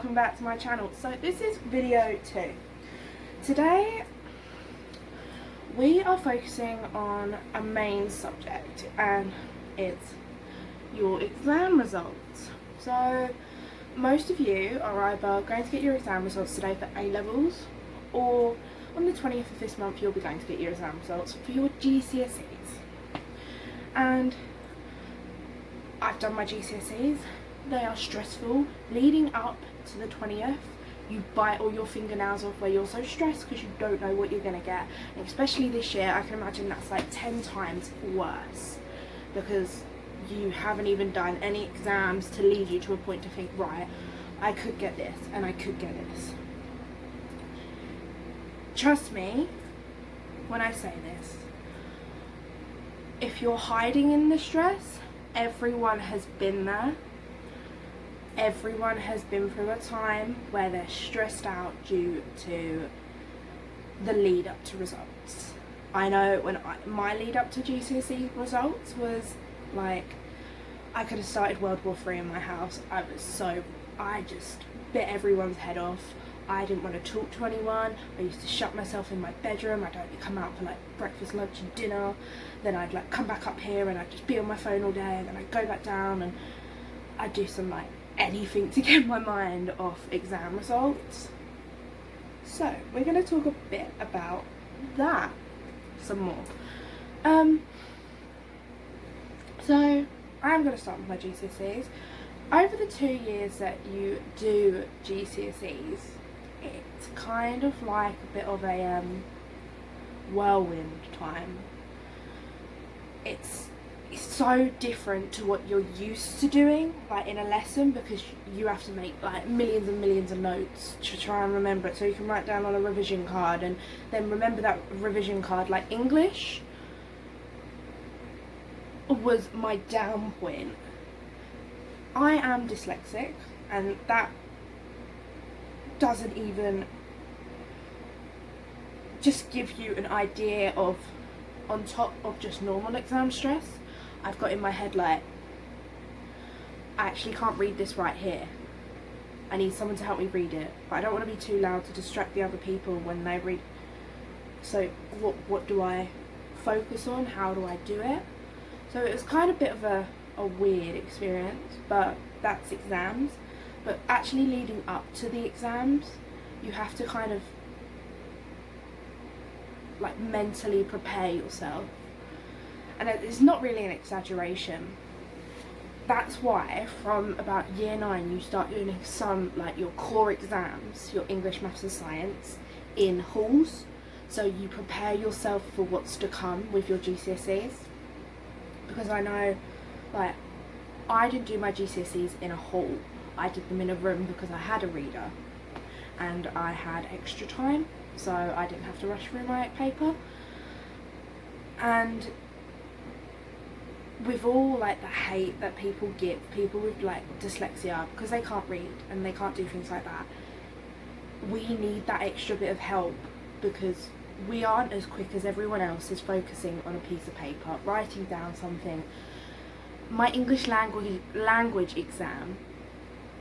welcome back to my channel. So this is video 2. Today we are focusing on a main subject, and it's your exam results. So most of you are either going to get your exam results today for A-levels, or on the 20th of this month you'll be going to get your exam results for your GCSEs. And I've done my GCSEs. They are stressful. Leading up to the 20th, you bite all your fingernails off where you're so stressed because you don't know what you're going to get. And especially this year, I can imagine that's like 10 times worse, because you haven't even done any exams to lead you to a point to think, right, I could get this and I could get this. Trust me when I say this. If you're hiding in the stress, everyone has been there. Everyone has been through a time where they're stressed out due to the lead up to results. I know when my lead up to GCSE results was like, I could have started World War III in my house. I just bit everyone's head off. I didn't want to talk to anyone. I used to shut myself in my bedroom. I'd only come out for like breakfast, lunch and dinner. Then I'd like come back up here and I'd just be on my phone all day, and then I'd go back down and I'd do some like anything to get my mind off exam results. So we're going to talk a bit about that some more. So I'm going to start with my GCSEs. Over the 2 years that you do GCSEs, it's kind of like a bit of a whirlwind time. It's so different to what you're used to doing, like in a lesson, because you have to make like millions and millions of notes to try and remember it, so you can write down on a revision card and then remember that revision card. Like English was my down point. I am dyslexic, and that doesn't even just give you an idea of, on top of just normal exam stress, I've got in my head like, I actually can't read this right here. I need someone to help me read it, but I don't want to be too loud to distract the other people when they read. So what do I focus on? How do I do it? So it was kind of a bit of a weird experience, but that's exams. But actually leading up to the exams, you have to kind of like mentally prepare yourself. And it's not really an exaggeration. That's why from about year 9 you start doing some like your core exams, your English, Maths and Science in halls. So you prepare yourself for what's to come with your GCSEs. Because I know, like, I didn't do my GCSEs in a hall. I did them in a room because I had a reader and I had extra time, so I didn't have to rush through my paper. And with all like the hate that people give people with like dyslexia because they can't read and they can't do things like that, we need that extra bit of help, because we aren't as quick as everyone else is focusing on a piece of paper, writing down something. My English language exam,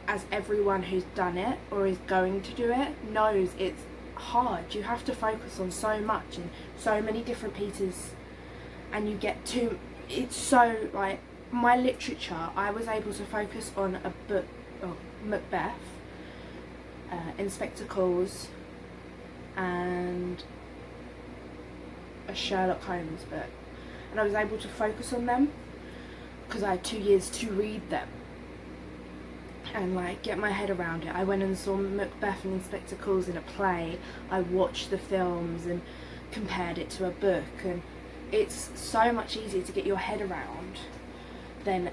as everyone who's done it or is going to do it knows, it's hard. You have to focus on so much and so many different pieces, and you get to, it's so like, my literature, I was able to focus on a book, Macbeth, Nspcc, and a Sherlock Holmes book, and I was able to focus on them because I had 2 years to read them and like get my head around it. I went and saw Macbeth and Nspcc in a play. I watched the films and compared it to a book, and it's so much easier to get your head around than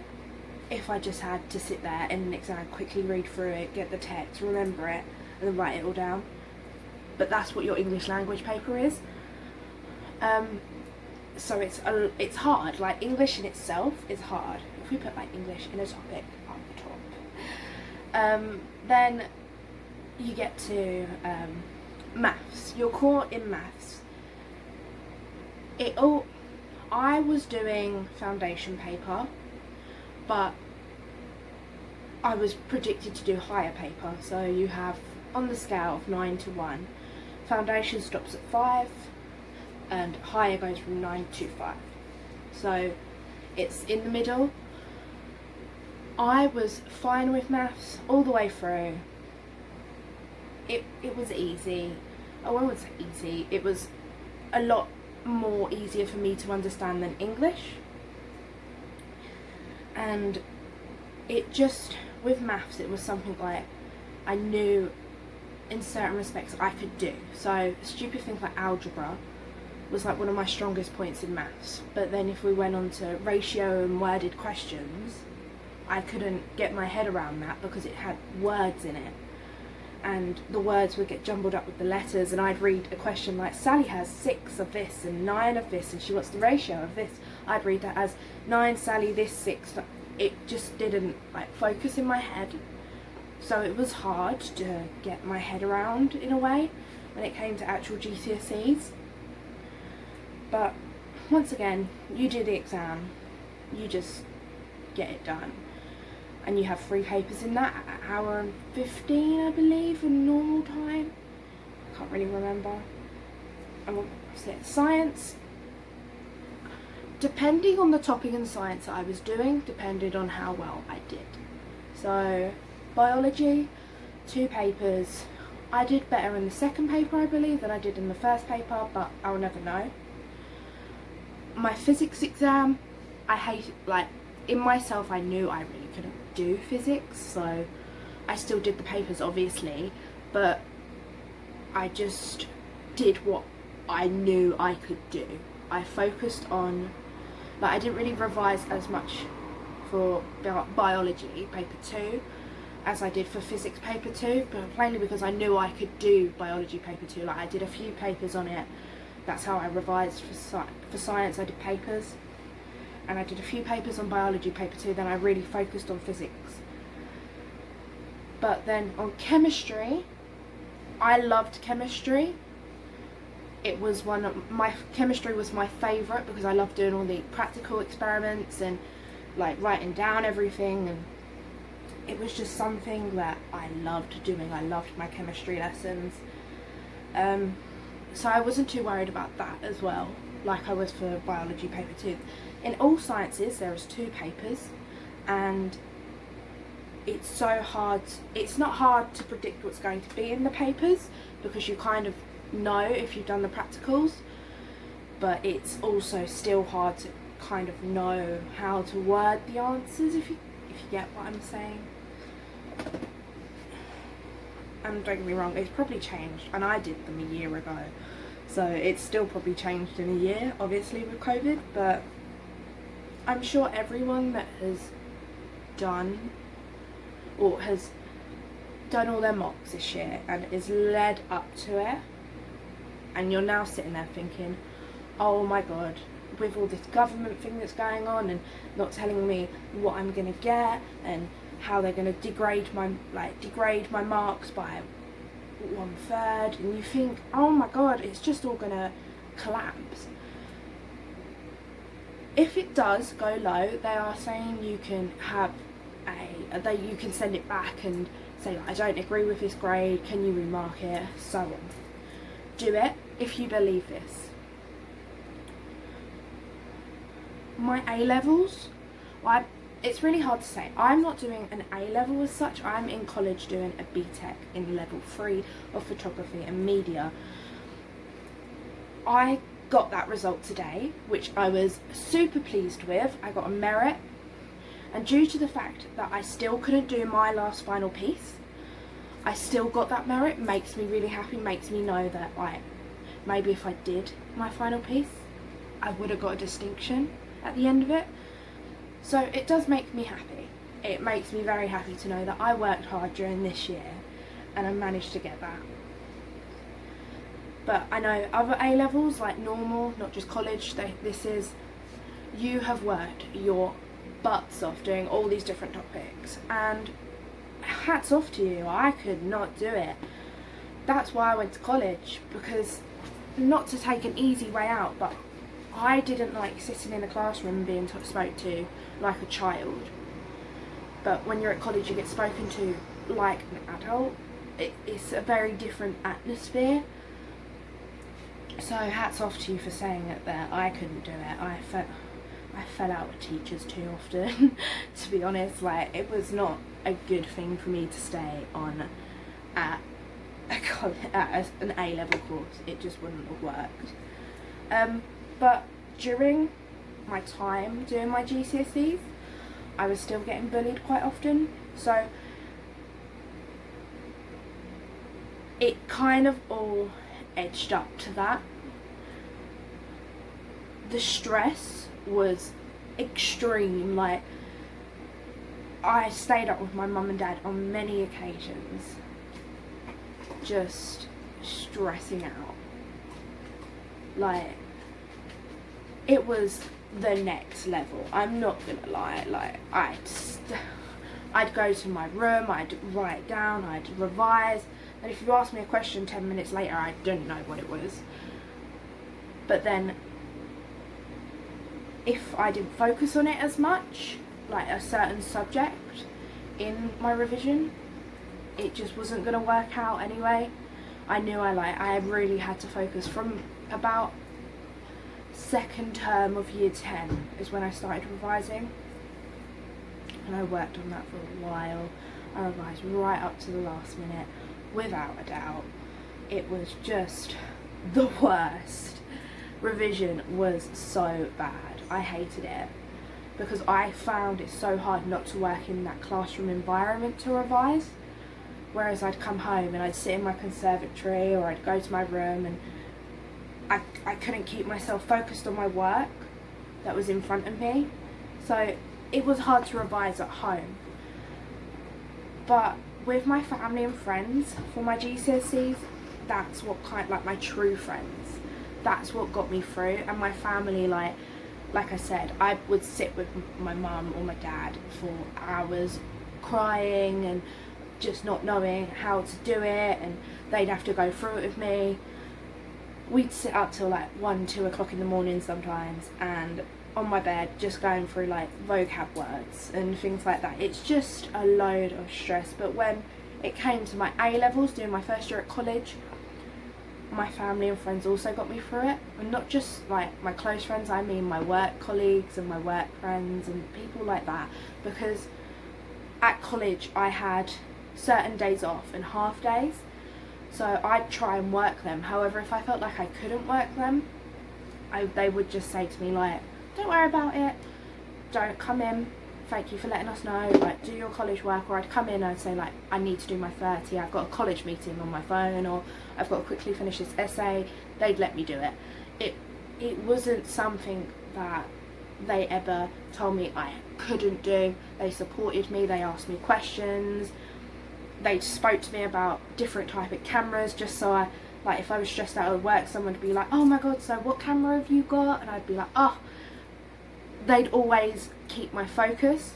if I just had to sit there in an exam, quickly read through it, get the text, remember it, and then write it all down. But that's what your English language paper is. So it's hard. Like, English in itself is hard. If we put like English in a topic on the top, then you get to maths. Your core in maths. I was doing foundation paper, but I was predicted to do higher paper. So you have, on the scale of 9 to 1, foundation stops at 5 and higher goes from 9 to 5. So it's in the middle. I was fine with maths all the way through. It was easy. Oh, I wouldn't say easy. It was a lot more easier for me to understand than English. And it just, with maths, it was something like I knew in certain respects I could do. So stupid things like algebra was like one of my strongest points in maths. But then if we went on to ratio and worded questions, I couldn't get my head around that because it had words in it. And the words would get jumbled up with the letters, and I'd read a question like, Sally has 6 of this and 9 of this and she wants the ratio of this. I'd read that as 9 Sally, this 6. It just didn't like focus in my head. So it was hard to get my head around in a way when it came to actual GCSEs. But once again, you do the exam, you just get it done. And you have 3 papers in that, an hour and 15, I believe, in normal time. I can't really remember. And what's it? Science. Depending on the topic in science that I was doing, depended on how well I did. So, biology, 2 papers. I did better in the second paper, I believe, than I did in the first paper, but I'll never know. My physics exam, I hated, like, in myself I knew I really couldn't do physics, so I still did the papers obviously, but I just did what I knew I could do. I focused on, like, I didn't really revise as much for biology paper 2 as I did for physics paper 2, but plainly because I knew I could do biology paper 2. Like, I did a few papers on it. That's how I revised for science. I did papers. And I did a few papers on biology paper 2, then I really focused on physics. But then on chemistry, I loved chemistry. It was chemistry was my favourite because I loved doing all the practical experiments and like writing down everything, and it was just something that I loved doing. I loved my chemistry lessons. So I wasn't too worried about that as well, like I was for biology paper 2. In all sciences there is 2 papers, and it's so hard. It's not hard to predict what's going to be in the papers because you kind of know if you've done the practicals, but it's also still hard to kind of know how to word the answers, if you get what I'm saying. And don't get me wrong, it's probably changed, and I did them a year ago, so it's still probably changed in a year, obviously with COVID, but I'm sure everyone that has done or has done all their mocks this year and is led up to it, and you're now sitting there thinking, oh my god, with all this government thing that's going on and not telling me what I'm going to get and how they're going to degrade my marks by 1/3, and you think, oh my god, it's just all going to collapse. If it does go low, they are saying you can have you can send it back and say, I don't agree with this grade, can you remark it, so on. Do it if you believe this. My A-levels, it's really hard to say. I'm not doing an A-level as such. I'm in college doing a BTEC in level 3 of photography and media. I got that result today, which I was super pleased with. I got a merit, and due to the fact that I still couldn't do my last final piece, I still got that merit. Makes me really happy, makes me know that maybe if I did my final piece, I would have got a distinction at the end of it. So it does make me happy. It makes me very happy to know that I worked hard during this year and I managed to get that. But I know other A-levels, like normal, not just college, you have worked your butts off doing all these different topics, and hats off to you. I could not do it. That's why I went to college, because not to take an easy way out, but I didn't like sitting in a classroom and being spoke to like a child. but when you're at college you get spoken to like an adult. It's a very different atmosphere. So hats off to you for saying it there. I couldn't do it. I fell out with teachers too often to be honest. Like, it was not a good thing for me to stay on at an A-level course. It just wouldn't have worked. But during my time doing my GCSEs, I was still getting bullied quite often, so it kind of all edged up to that. The stress was extreme. Like, I stayed up with my mum and dad on many occasions, just stressing out. Like, it was the next level, I'm not gonna lie. Like, I'd go to my room, I'd write down, I'd revise, and if you asked me a question 10 minutes later, I didn't know what it was. But then, if I didn't focus on it as much, like a certain subject in my revision, it just wasn't gonna work out anyway. I knew I really had to focus. From about second term of year 10 is when I started revising, and I worked on that for a while. I revised right up to the last minute, without a doubt. It was just the worst. Revision was so bad. I hated it because I found it so hard not to work in that classroom environment to revise. Whereas I'd come home and I'd sit in my conservatory, or I'd go to my room, and I couldn't keep myself focused on my work that was in front of me. So it was hard to revise at home. But with my family and friends for my GCSEs, that's what like my true friends, that's what got me through. And my family, like I said, I would sit with my mum or my dad for hours crying and just not knowing how to do it, and they'd have to go through it with me. We'd sit up till like 1, 2 o'clock in the morning sometimes, and on my bed just going through like vocab words and things like that. It's just a load of stress. But when it came to my A-levels, doing my first year at college, my family and friends also got me through it. And not just like my close friends, I mean my work colleagues and my work friends and people like that. Because at college I had certain days off and half days, so I'd try and work them. However, if I felt like I couldn't work them, they would just say to me like, don't worry about it, don't come in, thank you for letting us know, like, do your college work. Or I'd come in and I'd say like, I need to do my 30, I've got a college meeting on my phone, or I've got to quickly finish this essay. They'd let me do it. It wasn't something that they ever told me I couldn't do. They supported me, they asked me questions, they spoke to me about different type of cameras, just so I, like, if I was stressed out at work, someone would be like, oh my god, so what camera have you got? And I'd be like, oh. They'd always keep my focus.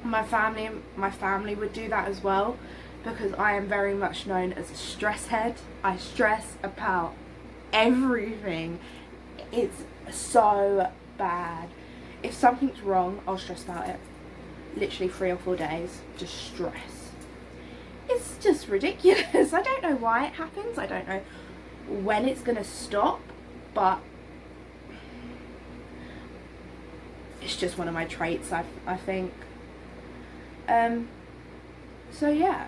My family would do that as well, because I am very much known as a stress head. I stress about everything. It's so bad. If something's wrong, I'll stress about it. Literally 3 or 4 days, just stress. It's just ridiculous. I don't know why it happens. I don't know when it's gonna stop, but it's just one of my traits, I think. So yeah.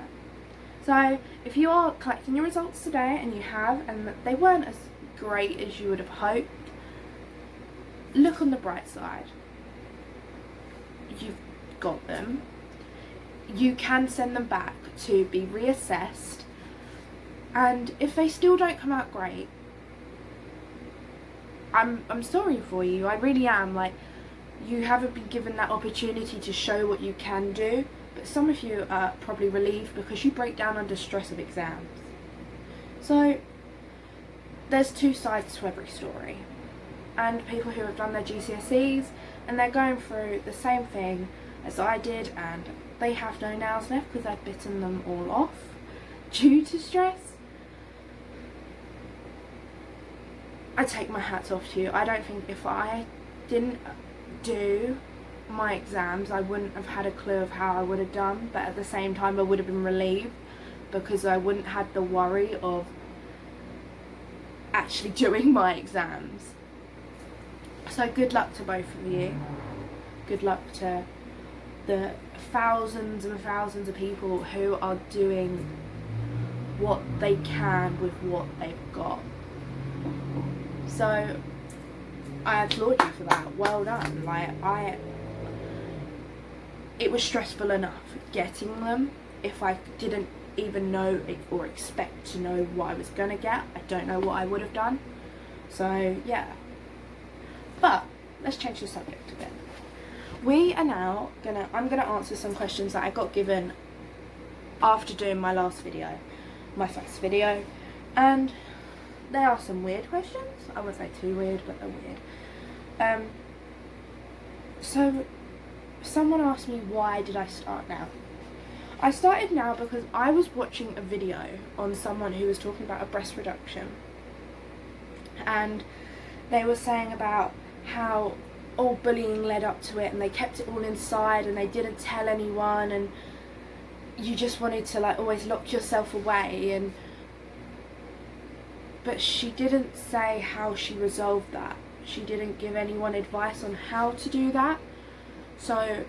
So if you are collecting your results today, and you have, and they weren't as great as you would have hoped, look on the bright side. You've got them. You can send them back to be reassessed, and if they still don't come out great, I'm sorry for you. I really am. Like, you haven't been given that opportunity to show what you can do. But some of you are probably relieved because you break down under stress of exams. So there's two sides to every story. And people who have done their GCSEs and they're going through the same thing as I did, and they have no nails left because I've bitten them all off due to stress. I take my hats off to you. I don't think if I didn't do my exams, I wouldn't have had a clue of how I would have done, but at the same time I would have been relieved because I wouldn't have had the worry of actually doing my exams. So good luck to both of you. Good luck to the thousands and thousands of people who are doing what they can with what they've got. So I applaud you for that. Well done. It was stressful enough getting them. If I didn't even know or expect to know what I was gonna get, I don't know what I would have done. So yeah. But let's change the subject a bit. We are now I'm gonna answer some questions that I got given after doing my last video, my first video, and there are some weird questions. I wouldn't say too weird, but they're weird. So someone asked me, why did I start now? I started now because I was watching a video on someone who was talking about a breast reduction, and they were saying about how all bullying led up to it and they kept it all inside and they didn't tell anyone, and you just wanted to like always lock yourself away. But she didn't say how she resolved that. She didn't give anyone advice on how to do that. So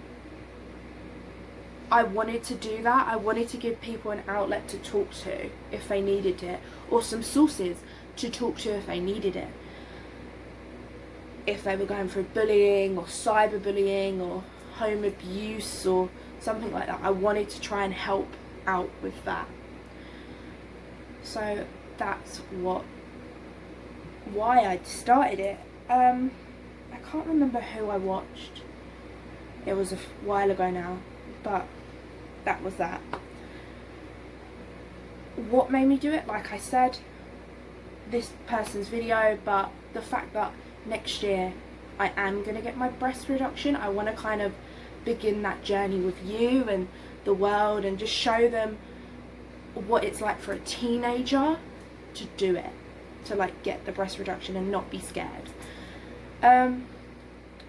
I wanted to do that. I wanted to give people an outlet to talk to if they needed it, or some sources to talk to if they needed it. If they were going through bullying or cyberbullying or home abuse or something like that, I wanted to try and help out with that. So that's why I started it. I can't remember who I watched. It was a while ago now, but that was that. What made me do it? Like I said, this person's video, but the fact that next year I am going to get my breast reduction. I want to kind of begin that journey with you and the world and just show them what it's like for a teenager to do it, to like get the breast reduction and not be scared.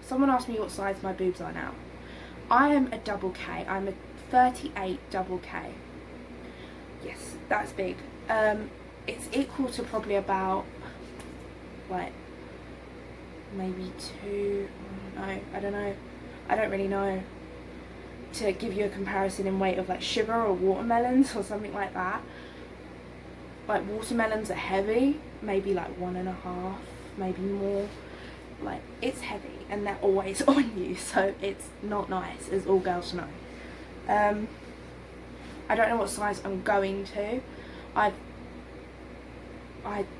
Someone asked me what size my boobs are now. I am a double K. I'm a 38 double K. Yes, that's big. It's equal to probably about like maybe 2, I don't know, I don't really know, to give you a comparison in weight of like sugar or watermelons or something like that. Like watermelons are heavy, maybe like 1.5, maybe more. Like it's heavy and they're always on you, so it's not nice, as all girls know. I don't know what size I'm going to. I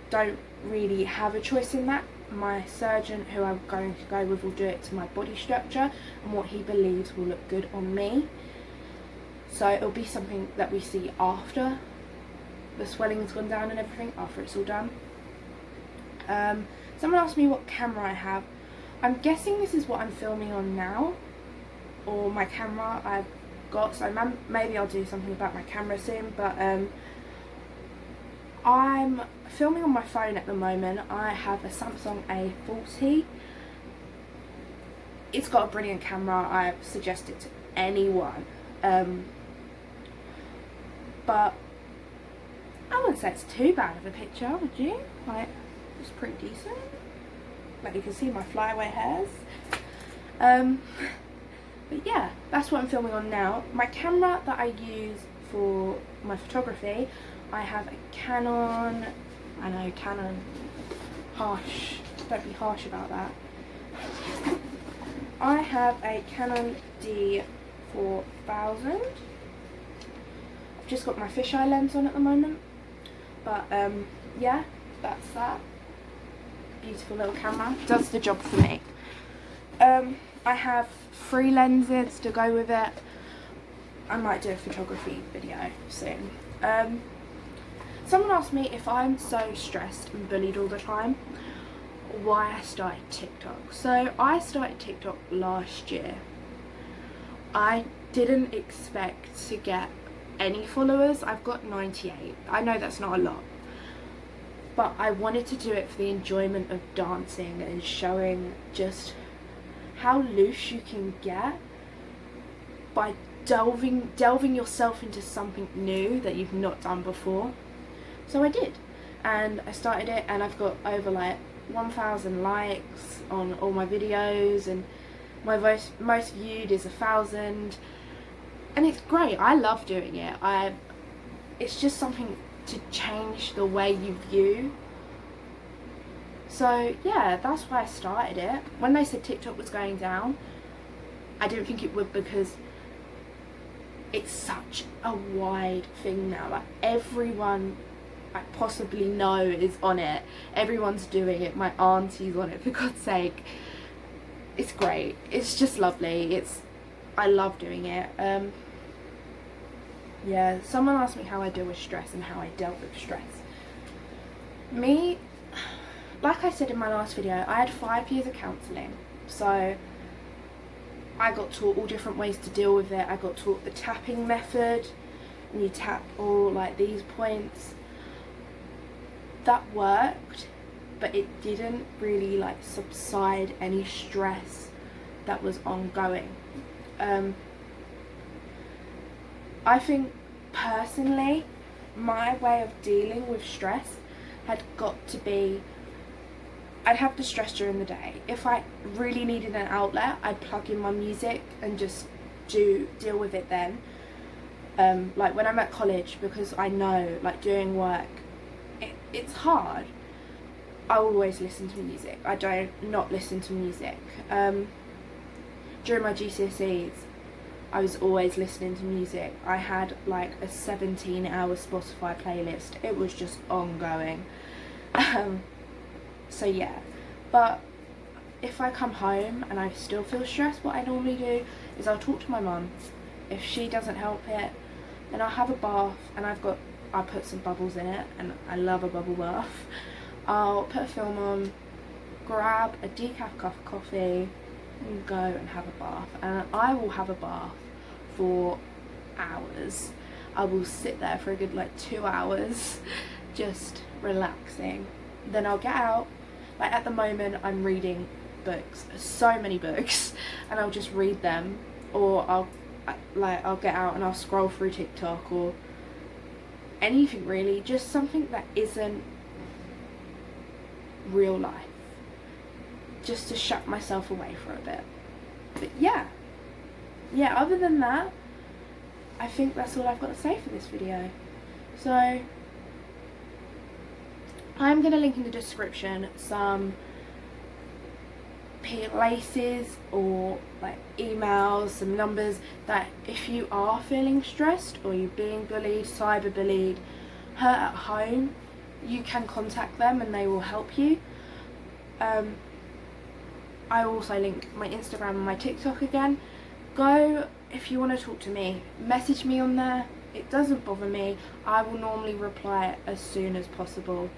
don't really have a choice in that. My surgeon, who I'm going to go with, will do it to my body structure and what he believes will look good on me. So it'll be something that we see after the swelling's gone down and everything, after it's all done. Someone asked me what camera I have. I'm guessing this is what I'm filming on now, or my camera I've got, so maybe I'll do something about my camera soon, but I'm filming on my phone at the moment. I have a Samsung A40. It's got a brilliant camera. I've suggested to anyone, but I wouldn't say it's too bad of a picture, would you? Like, it's pretty decent. Like, you can see my flyaway hairs. But yeah, that's what I'm filming on now. My camera that I use for my photography, I have a Canon. I know, Canon, harsh, don't be harsh about that. I have a Canon D4000. I've just got my fisheye lens on at the moment, but yeah, that's that. Beautiful little camera, does the job for me. I have 3 lenses to go with it. I might do a photography video soon. Someone asked me if I'm so stressed and bullied all the time, why I started TikTok. So I started TikTok last year. I didn't expect to get any followers. I've got 98. I know that's not a lot, but I wanted to do it for the enjoyment of dancing and showing just how loose you can get by delving yourself into something new that you've not done before. So I did, and I started it, and I've got over like 1,000 likes on all my videos, and my most viewed is 1,000, and it's great. I love doing it. It's just something to change the way you view. So yeah, that's why I started it. When they said TikTok was going down, I didn't think it would, because it's such a wide thing now. Like, everyone I possibly know is on it. Everyone's doing it. My auntie's on it, for God's sake. It's great. It's just lovely. I love doing it. Yeah, someone asked me how I deal with stress and how I dealt with stress. Me, like I said in my last video, I had 5 years of counselling, so I got taught all different ways to deal with it. I got taught the tapping method, and you tap all like these points. That worked, but it didn't really like subside any stress that was ongoing. I think personally, my way of dealing with stress had got to be, I'd have the stress during the day. If I really needed an outlet, I'd plug in my music and just deal with it then. Like when I'm at college, because I know, like, doing work, it's hard. I always listen to music. I don't not listen to music. During my GCSEs, I was always listening to music. I had like a 17-hour Spotify playlist. It was just ongoing. So yeah, but if I come home and I still feel stressed, what I normally do is I'll talk to my mum. If she doesn't help it, then I'll have a bath, and I'll put some bubbles in it, and I love a bubble bath. I'll put a film on, grab a decaf cup of coffee, and go and have a bath. And I will have a bath for hours. I will sit there for a good like 2 hours just relaxing. Then I'll get out. Like at the moment I'm reading books, so many books, and I'll just read them, or I'll get out and I'll scroll through TikTok or anything really, just something that isn't real life, just to shut myself away for a bit. But yeah, other than that, I think that's all I've got to say for this video. So I'm going to link in the description some places or like emails, some numbers that if you are feeling stressed or you're being bullied, cyber bullied, hurt at home, you can contact them and they will help you. I also link my Instagram and my TikTok again. Go, if you want to talk to me, message me on there. It doesn't bother me. I will normally reply as soon as possible.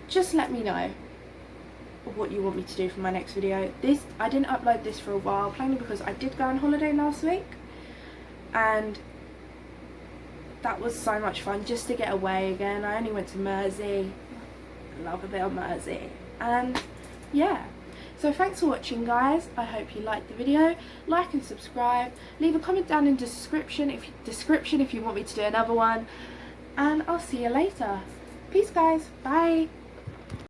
Just let me know what you want me to do for my next video. I didn't upload this for a while, plainly because I did go on holiday last week, and that was so much fun just to get away again. I only went to Mersey. I love a bit of Mersey. And yeah, so thanks for watching, guys. I hope you liked the video. Like and subscribe. Leave a comment down in the description if you want me to do another one, and I'll see you later. Peace, guys. Bye.